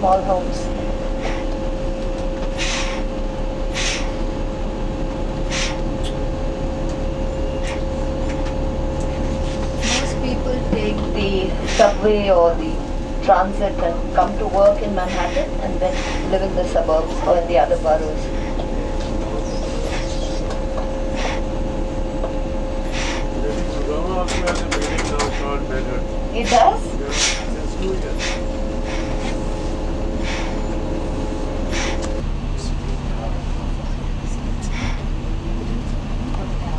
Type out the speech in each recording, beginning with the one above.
small homes. Most people take the subway or the transit and come to work in Manhattan and then live in the suburbs or in the other boroughs. It does?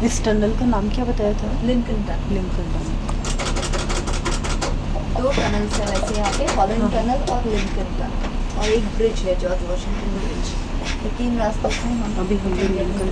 इस tunnel का नाम क्या बताया था? Lincoln tunnel. Lincoln tunnel. 2 tunnels हैं वैसे यहाँ पे, हॉलैंड टनल और लिंकन टनल, और एक ब्रिज है जॉर्ज वॉशिंगटन ब्रिज। ये 3 रास्तों से हम अभी हम लोग लिंकन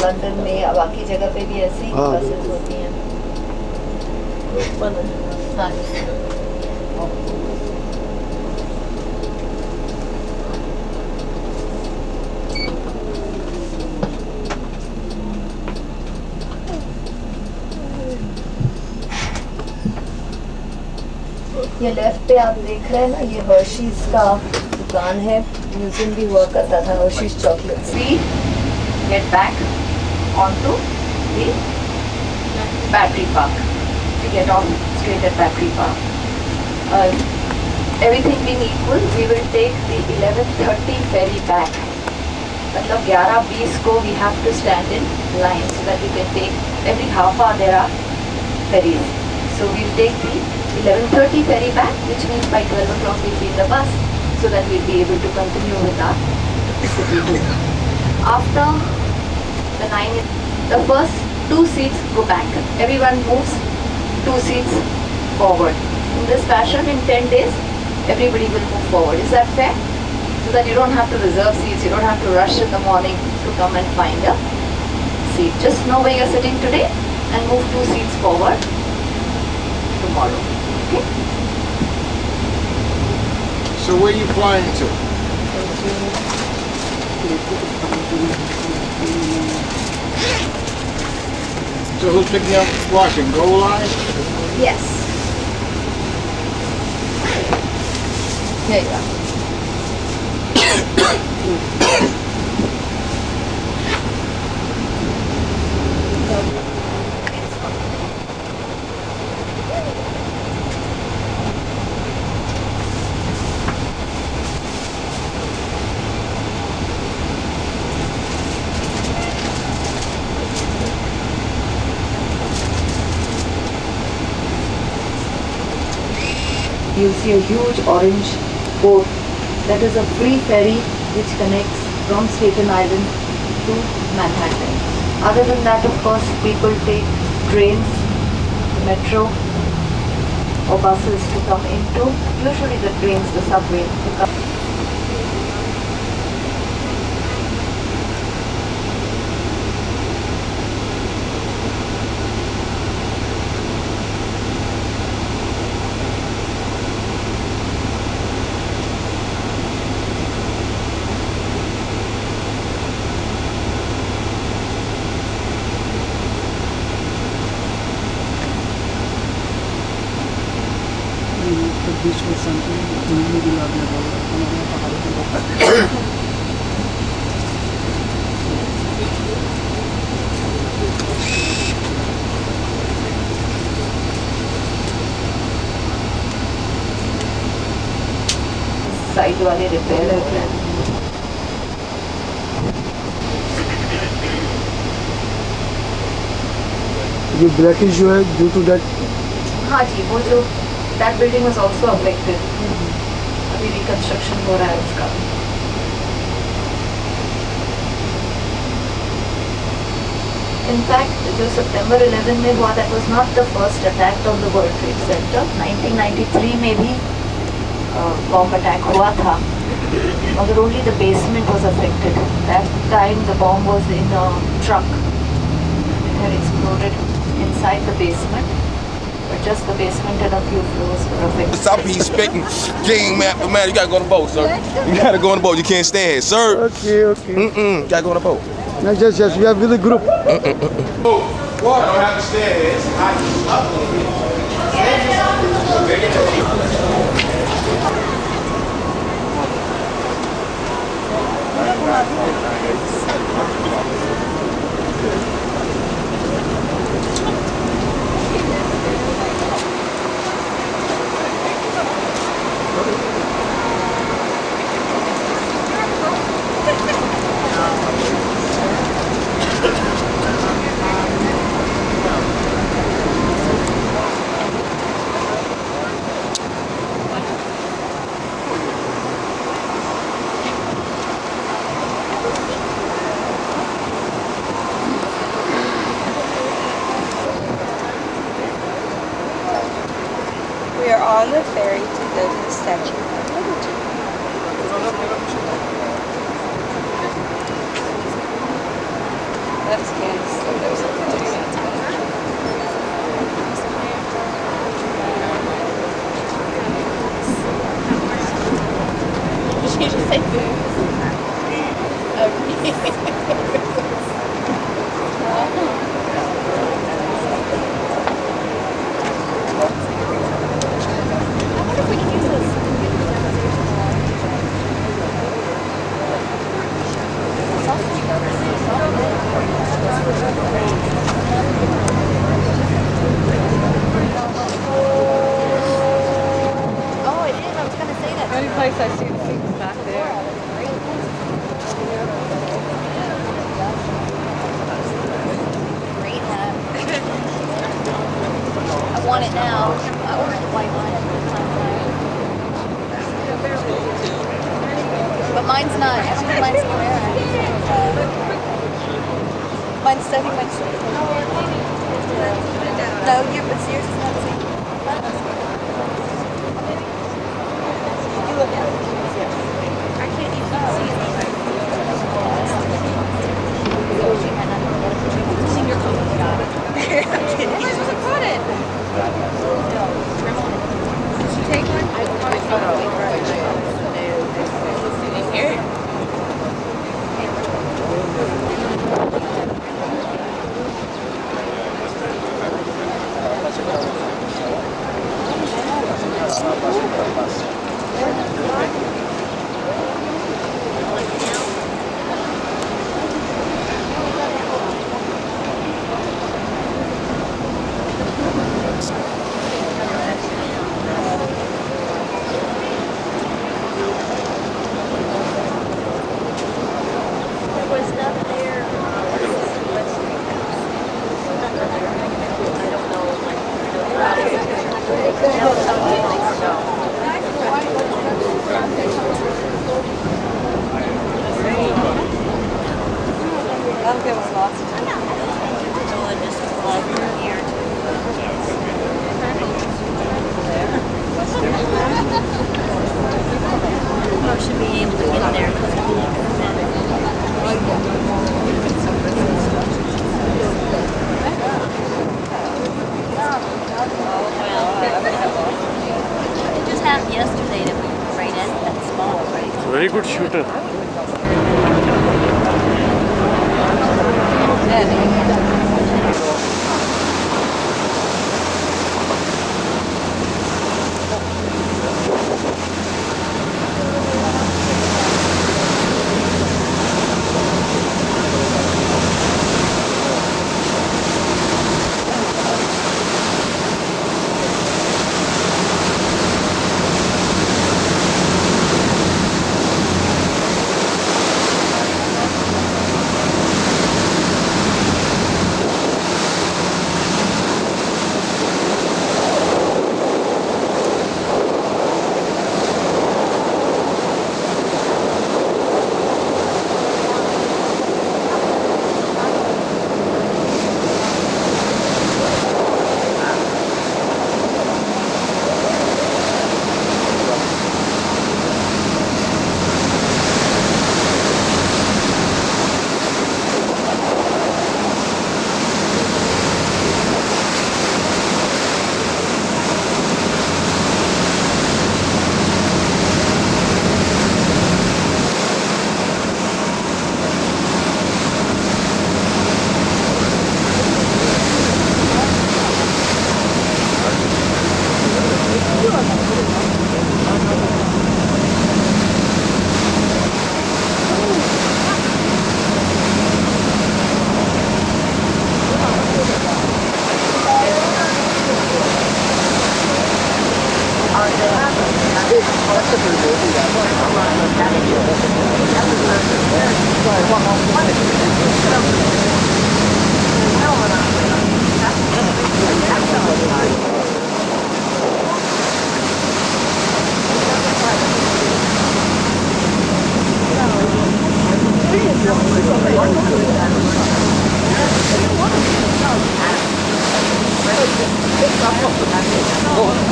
लंदन में या बाकी जगह पे भी ऐसे ही बसेस होती हैं। हाँ ये लेफ्ट पे आप देख रहे हैं ना, ये हर्शीज का दुकान है, म्यूजियम भी हुआ करता था, Hershey's chocolates. We get back onto the battery park. We get on straight at battery park. Everything being equal, we will take the 11:30 ferry back. मतलब 11:20 को we have to stand in line so that we can take every half hour there are ferries. So we'll take the 11:30 ferry back, which means by 12 o'clock we'll be in the bus so that we'll be able to continue with our city tour. After the first 2 seats go back. Everyone moves 2 seats forward. In this fashion, in 10 days, everybody will move forward. Is that fair? So that you don't have to reserve seats, you don't have to rush in the morning to come and find a seat. Just know where you're sitting today and move 2 seats forward tomorrow. Okay? So where are you flying to? So who's picking up watching? Goal line? Yes. Here you are. You'll see a huge orange boat. That is a free ferry which connects from Staten Island to Manhattan. Other than that, of course, people take trains, metro or buses to come into, usually the trains, the subway, to come. बीच में घूमने भी लगा हमारे पहाड़ों के side वाले repair है। ये ब्लैकिश जो है ड्यू टू दैट हाँ जी, वो जो that building was also affected. अभी रिकंस्ट्रक्शन हो रहा है उसका. In fact, जो September 11 में हुआ, that was not the first attack on the World Trade Center. 1993 में भी bomb attack हुआ था, मगर only the basement was affected. That time the bomb was in a truck. It had exploded inside the basement. But just the basement and a few floors were affected. Stop be expecting game after man. You gotta go on the boat, sir. You gotta go on the boat. You can't stand here, sir. Okay. Gotta go on the boat. No, just we are with the group. Oh, I don't have to stand here. It's hot. We are on the ferry to go to the Statue of Liberty. That's Kansas. So there's like 2 minutes She just say booze. Oh, it is. I was gonna say that. The only place I see the seats back there. Great hat. I want it now. I ordered the white one. But mine's not. I don't think mine's Carrera. Mine's, I think mine's. No, but yours is not the same. You look at it. I can't even see it. Senior coat. Where's the cotton? Did you take one? I here. I don't think it was lost. Should be able to get there. It just happened yesterday that we were right at that spot, right? Very good shooter.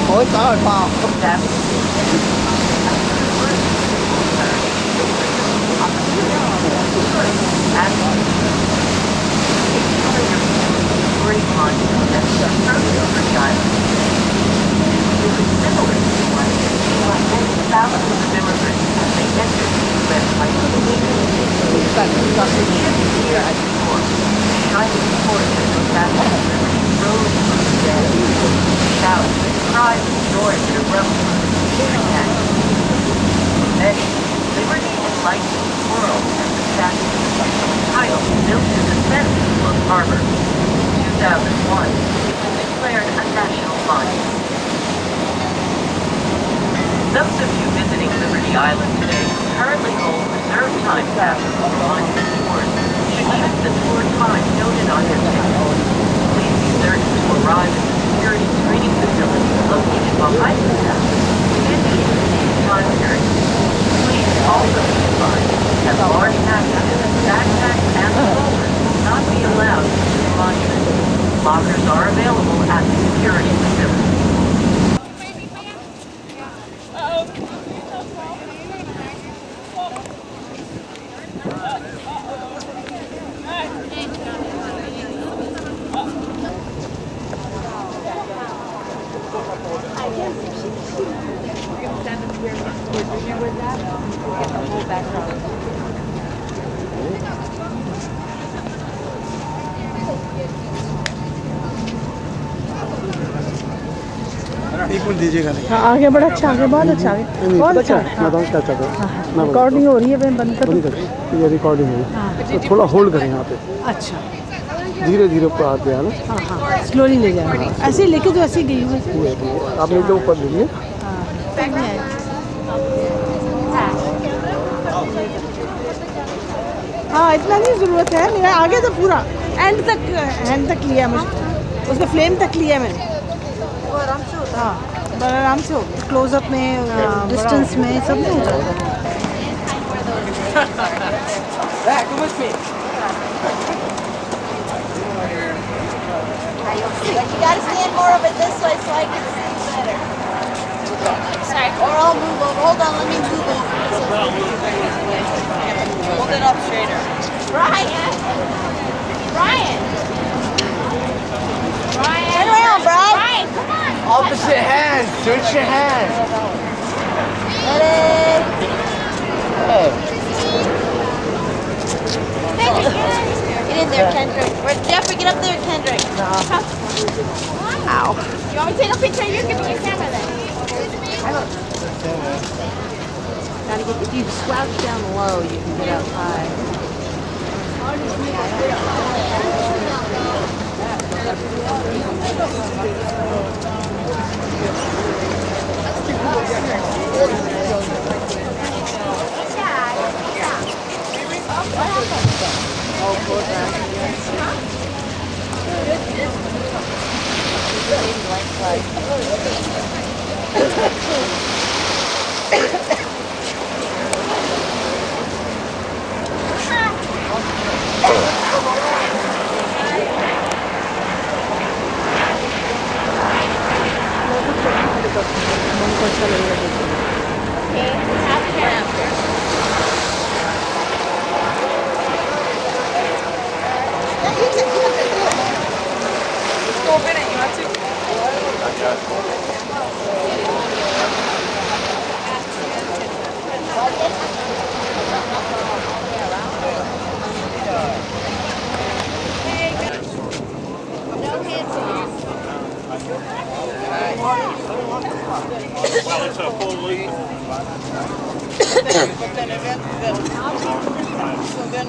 Ôi trời ơi, vào. Cries and joy that erupt liberty and light in the world as the statue title built to the center of Harbor. 2001, declared a national monument. Those of you visiting Liberty Island today who currently hold reserved time passes for monument tours should check the tour time noted on your ticket. Please be certain to arrive at the security screening facility located behind the statue within the indicated time period. Please also be advised that large packages, backpacks, and strollers will not be allowed into the monument. Lockers are available at the security facility. एक minute दीजिएगा नहीं। हाँ आगे बड़ा अच्छा आगे बहुत अच्छा आगे बहुत अच्छा मैं बताऊँ क्या चाहता हूँ। रिकॉर्डिंग हो रही है मैं बंद कर दूँ। ये रिकॉर्डिंग है तो थोड़ा होल्ड करें यहाँ पे, अच्छा धीरे धीरे ऊपर आते हैं ना। हाँ हाँ स्लोली ले जाएंगे ऐसे ही लेके तो ऐसे ही गई हूँ वैसे। आप एक ऊपर लीजिए। हाँ इतना नहीं ज़रूरत है, मेरा आगे तो पूरा एंड तक लिया मुझे, उसके फ्लेम तक लिया मैंने। आराम से होता है। हाँ बड़ा आराम से हो गया, क्लोजअप में डिस्टेंस में सब में हो जाता है। You gotta stand more of it this way so I can see better. Sorry. Or I'll move over. Hold on, let me move over. Hold it up straighter. Brian! Brian! Brian! Turn around, Brian! Brian, come on! Opposite hands. Switch your hands. Ready? Get in there, Kendrick. Jeffrey, get up there, Kendrick. Wow. You want me to take a picture? You can be your camera then. Gotta get, if you slouch down low, you can get up high.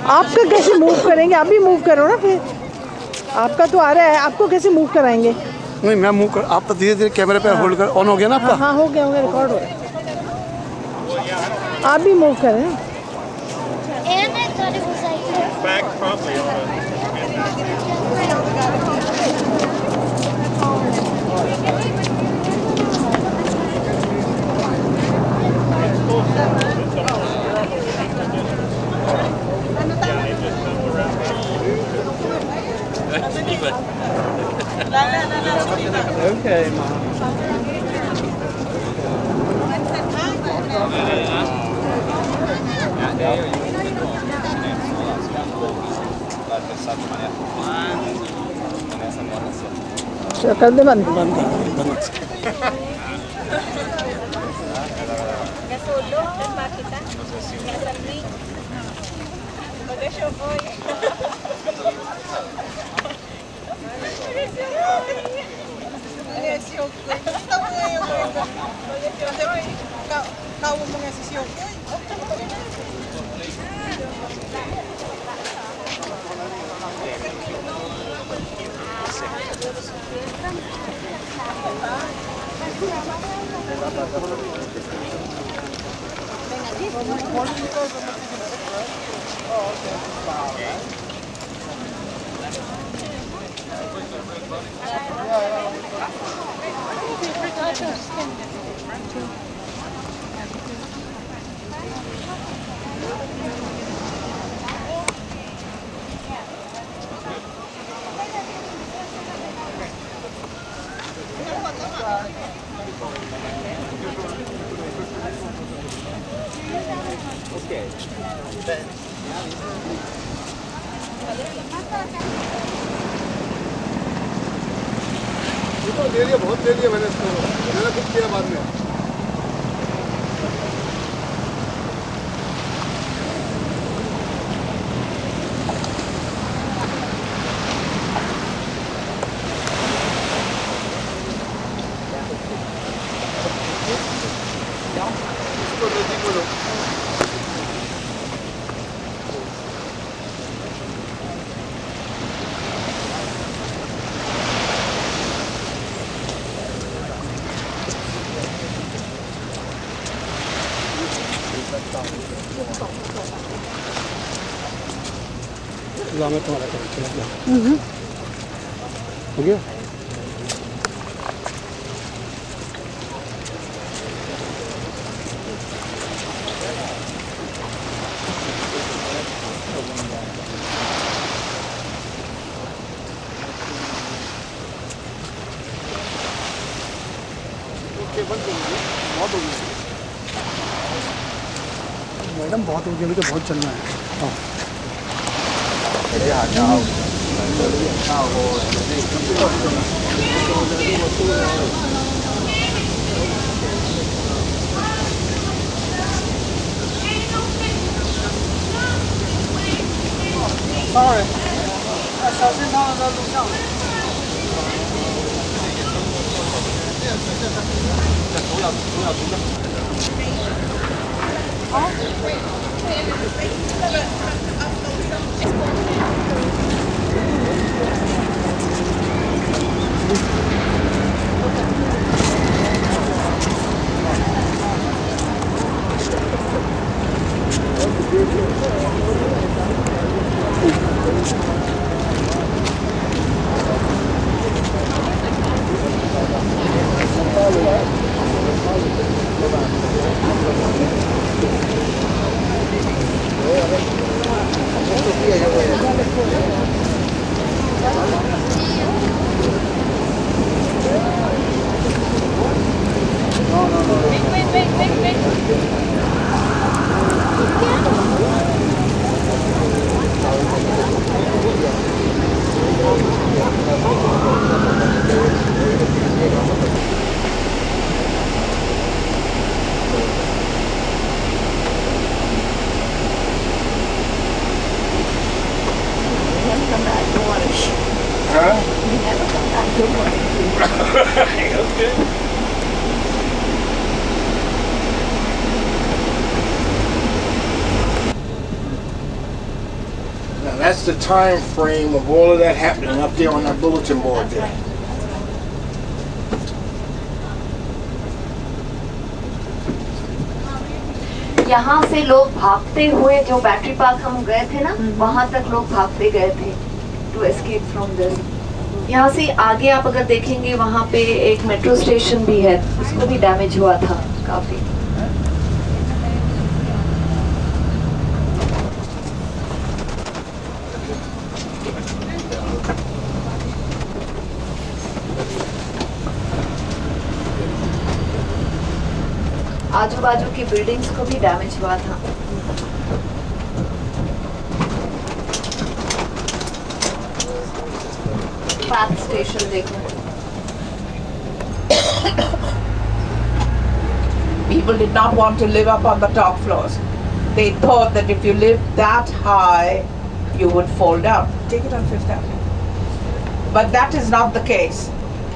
आपका कैसे move करेंगे? आप भी move करो ना फिर, आपका तो आ रहा है, आपको कैसे मूव कराएंगे? नहीं मैं मुँह कर, आप तो धीरे धीरे कैमरे पे होल्ड कर। ऑन हो गया ना आपका? हाँ हो गया रिकॉर्ड हो रहा है। आप भी मूव करें। And I thought it was like Okay, Mom. कर दे बंद बंद कर बंद दे दिया, बहुत दे दिया मैंने इसको, मैंने बुक किया बाद में। मैं तुम्हारा करूँ, हो गया? बहुत हो गया मैडम, बहुत हो गया, अभी तो बहुत चलना है। हाँ Sorry， 小心他们在路上。手要足的。好。Now that's the time frame of all of that happening up there on that bulletin board there. यहाँ से लोग भागते हुए, जो बैटरी पार्क हम गए थे ना, वहाँ तक लोग भागते गए थे टू एस्केप फ्रॉम दिस। यहाँ से आगे आप अगर देखेंगे वहाँ पे एक मेट्रो स्टेशन भी है, उसको भी डैमेज हुआ था काफी। आजू बाजू की बिल्डिंग्स को भी डैमेज हुआ था। पाथ स्टेशन देखो। People did not want to live up on the top floors. They thought that if you lived that high, you would fall down. Take it on Fifth Avenue. But that is not the case.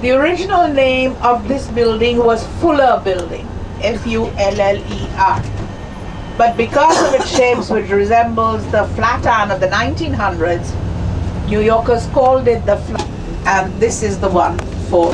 The original name of this building was Fuller Building, F-U-L-L-E-R. But because of its shapes, which resembles the Flatiron of the 1900s, New Yorkers called it the Flatiron. And this is the one for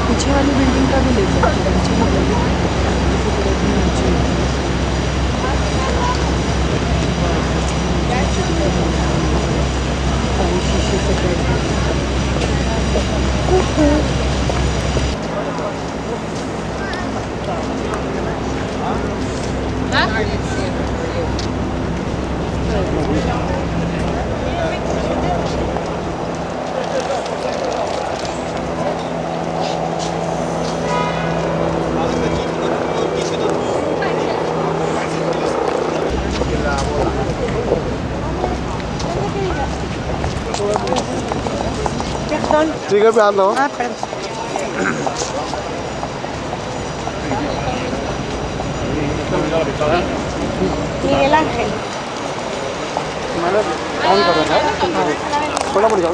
पीछे वाली building का भी ले सकते हैं। पीछे की building शीशे से ट्रिगर पे हाथ लगाओ। Miguel Ángel. मैंने ऑन कर रखा है, थोड़ा बढ़ जाओ।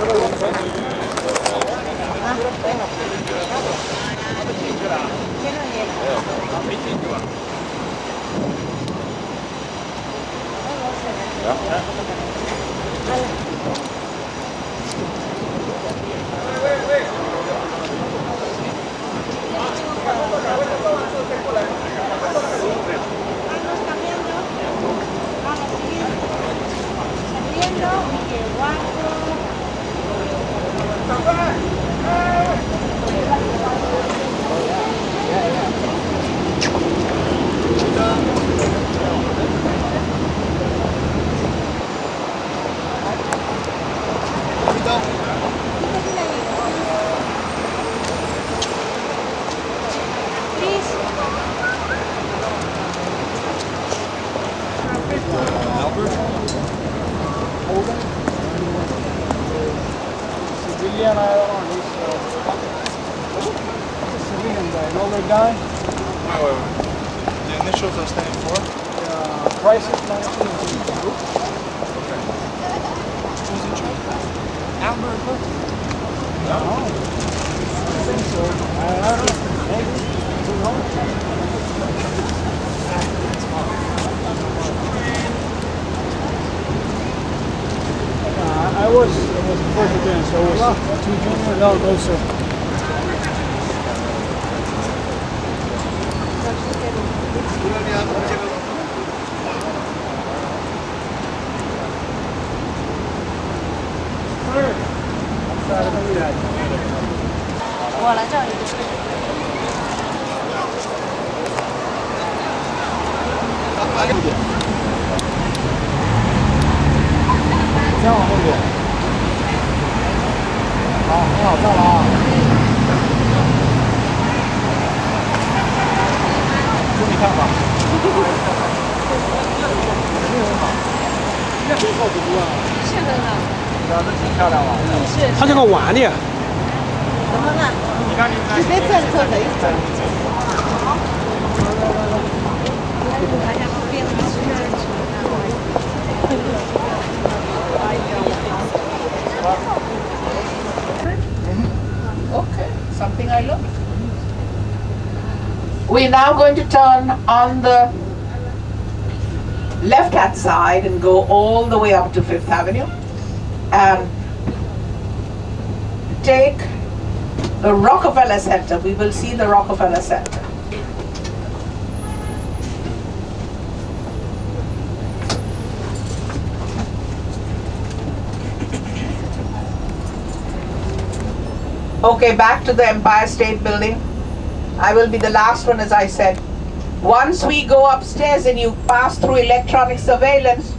Civilian, I don't know. He's a civilian guy, an older guy. The initials are standing for? Crisis management is in the group. Who's in charge? Albert Cook? No. I think so. I don't know. Maybe. Who knows? I was first again, so I was too junior. No, no, sir. 我来这里。先往后点。好，很好，上了啊。给你看吧。肯定很好。这靠谱啊。是很好。对啊，这挺漂亮吧？是。它这个碗的。怎么了？你看，直接正侧的一层。Okay, something I learned. We're now going to turn on the left-hand side and go all the way up to Fifth Avenue and take the Rockefeller Center. We will see the Rockefeller Center. Okay, back to the Empire State Building. I will be the last one, as I said. Once we go upstairs and you pass through electronic surveillance,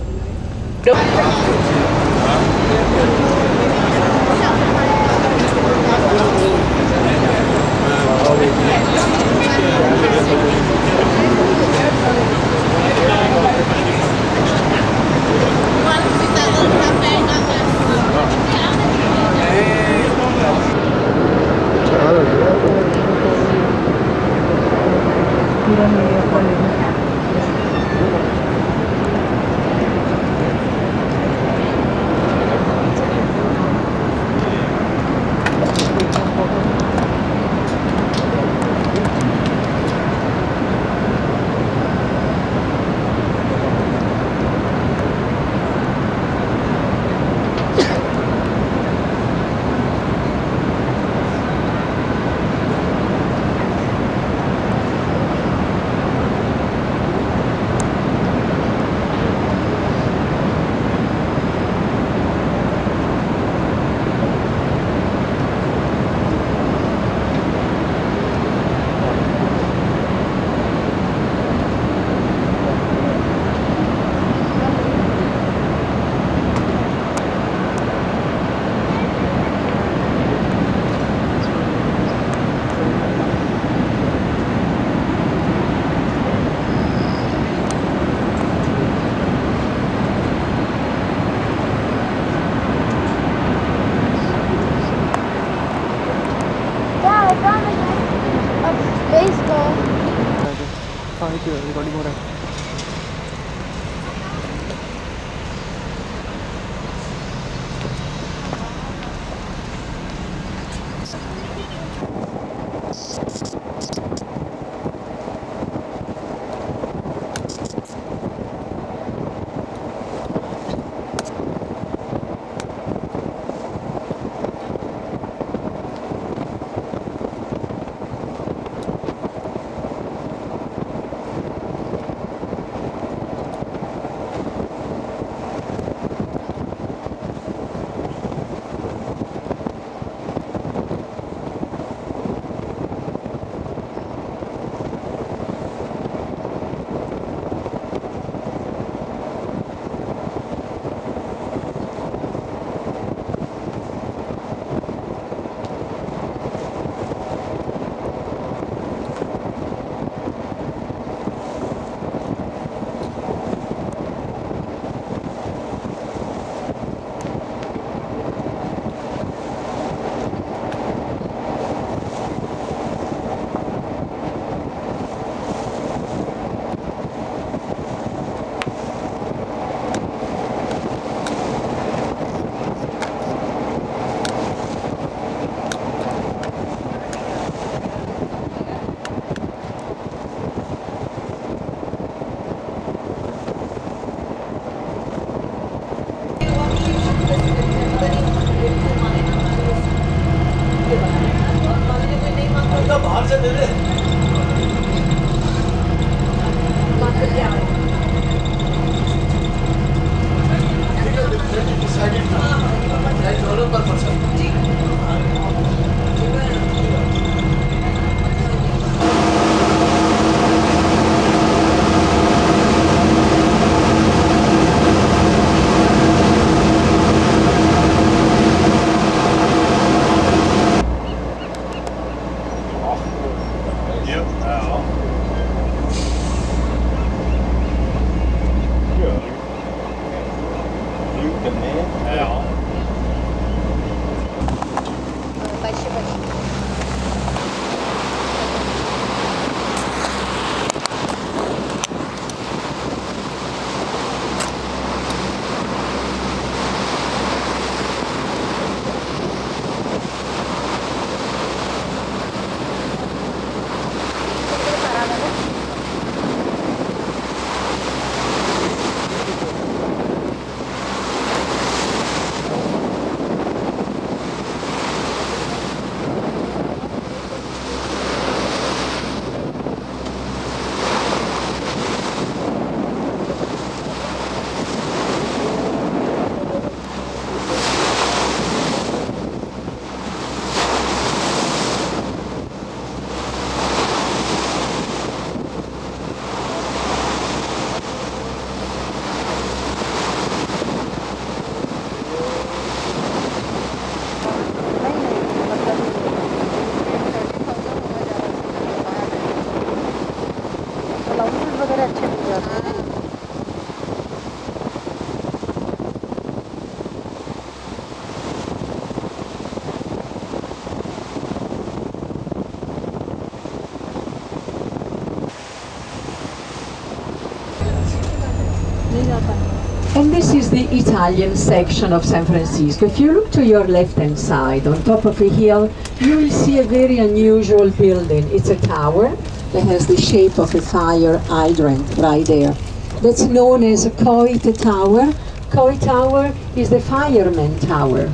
Italian section of San Francisco. If you look to your left-hand side, on top of a hill, you will see a very unusual building. It's a tower that has the shape of a fire hydrant right there. That's known as a Coit Tower. Coit Tower is the fireman tower.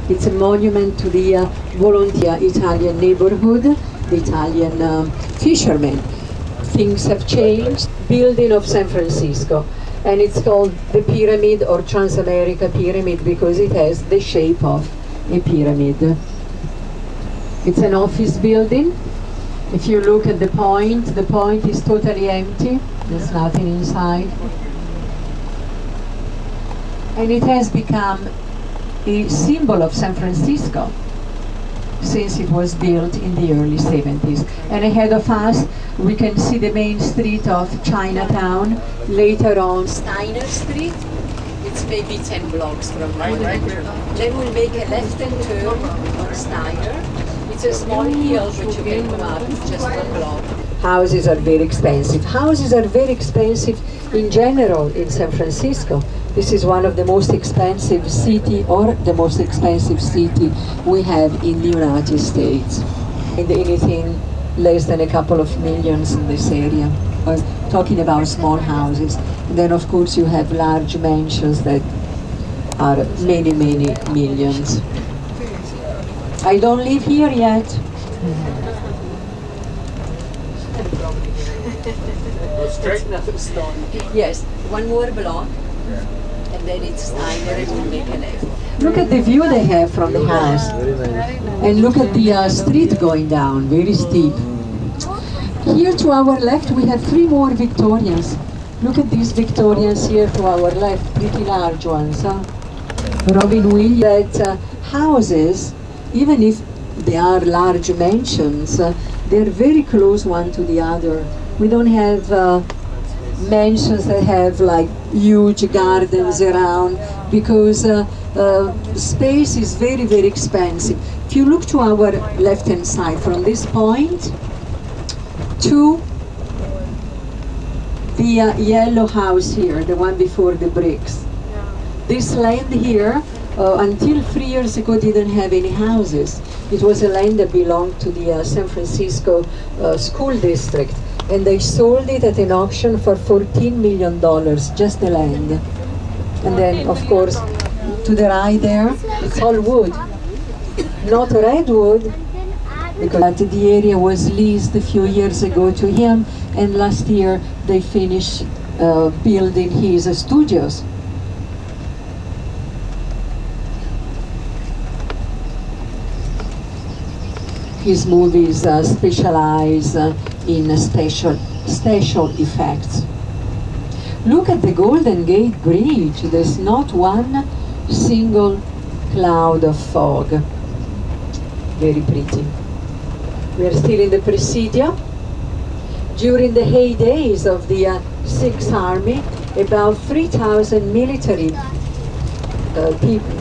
It's a monument to the volunteer Italian neighborhood, the Italian fishermen. Things have changed. Building of San Francisco. And it's called the Pyramid or Transamerica Pyramid because it has the shape of a pyramid. It's an office building. If you look at the point is totally empty. There's nothing inside. And it has become a symbol of San Francisco since it was built in the early 70s. And ahead of us, we can see the main street of Chinatown. Later on, Steiner Street. It's maybe 10 blocks from now. Then we'll make a left-hand turn on Steiner. It's a small hill which you can go up just 1 block. Houses are very expensive. Houses are very expensive in general in San Francisco. This is one of the most expensive city or the most expensive city we have in the United States. And anything less than a couple of millions in this area. We're talking about small houses. And then of course you have large mansions that are many, many millions. I don't live here yet. That's another story. Yes, 1 more block. And then it's Steiner and we'll make a left. Look at the view they have from the house. And look at the street going down, very steep. Here to our left we have 3 more Victorians. Look at these Victorians here to our left, pretty large ones. Huh? Robin Williams. That houses, even if they are large mansions, they're very close one to the other. We don't have mansions that have like huge gardens around because space is very, very expensive. If you look to our left-hand side from this point to the yellow house here, the one before the bricks. This land here, until 3 years ago, didn't have any houses. It was a land that belonged to the San Francisco school district. And they sold it at an auction for $14 million, just the land. And then, of course, to the right there, it's all wood. Not redwood, because the area was leased a few years ago to him, and last year they finished building his studios. His movies specialize in special effects. Look at the Golden Gate Bridge. There's not one single cloud of fog. Very pretty. We are still in the Presidio. During the heydays of the Sixth Army, about 3,000 military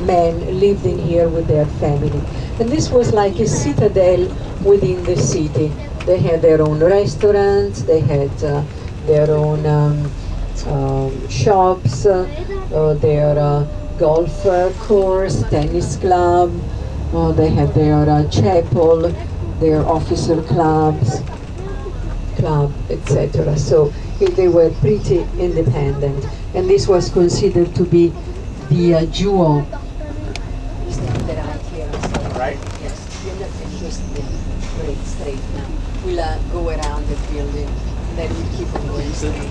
men lived in here with their family. And this was like a citadel within the city. They had their own restaurants, they had their own shops, their golf course, tennis club, they had their chapel, their officer clubs, etc. So they were pretty independent. And this was considered to be the jewel. Right? Yes, you're not just straight now. We'll go around the building, and then we'll keep on going straight.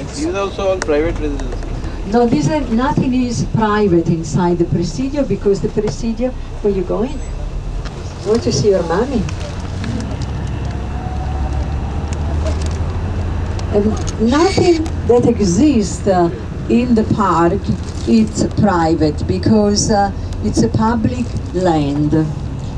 These are also all private residences. No, nothing is private inside the Presidio, because the Presidio, where you going? I want to see your mommy. And nothing that exists in the park, it's private, because it's a public land.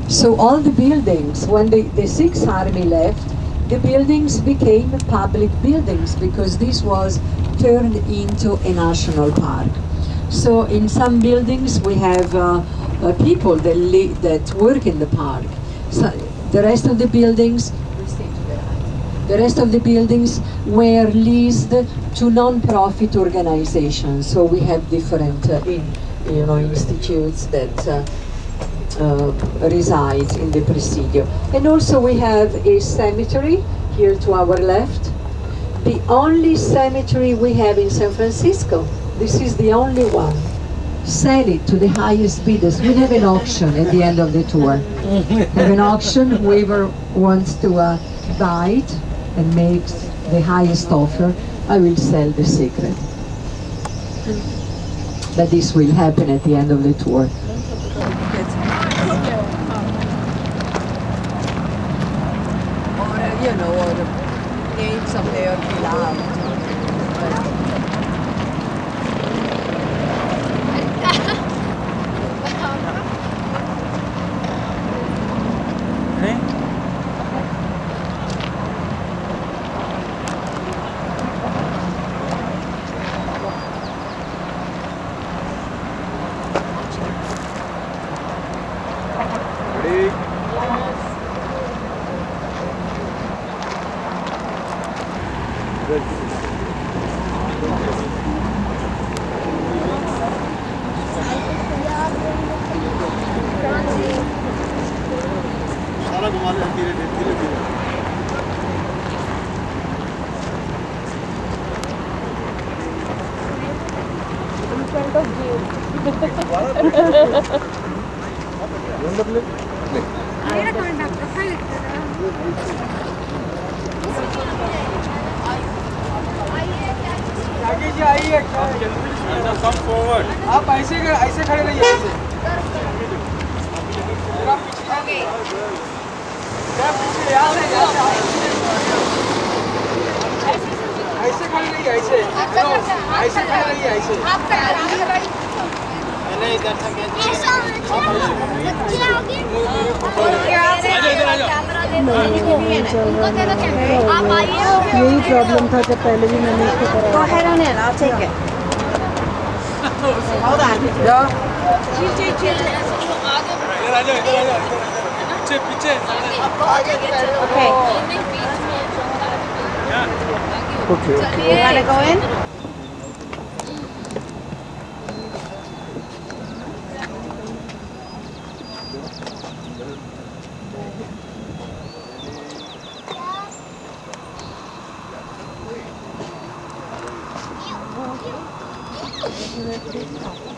So all the buildings, when the Sixth Army left, the buildings became public buildings because this was turned into a national park. So in some buildings we have people that work in the park. So the rest of the buildings, we stay to the right. The rest of the buildings were leased to non-profit organizations. So we have different institutes that reside in the Presidio. And also we have a cemetery here to our left. The only cemetery we have in San Francisco. This is the only one. Sell it to the highest bidders. We have an auction at the end of the tour. Have an auction, whoever wants to buy it and makes the highest offer, I will sell the secret. But this will happen at the end of the tour. Or name someday or be loud. Come forward. आप ऐसे खड़े रहिए ऐसे. ऐसे खड़े रहिए ऐसे. ऐसे खड़े रहिए ऐसे. नहीं इधर तक यही प्रॉब्लम था जब पहले भी मैंने इसको करा. Go ahead on in, I'll take it. Hold on. पीछे. Okay. You wanna go in? Definitely.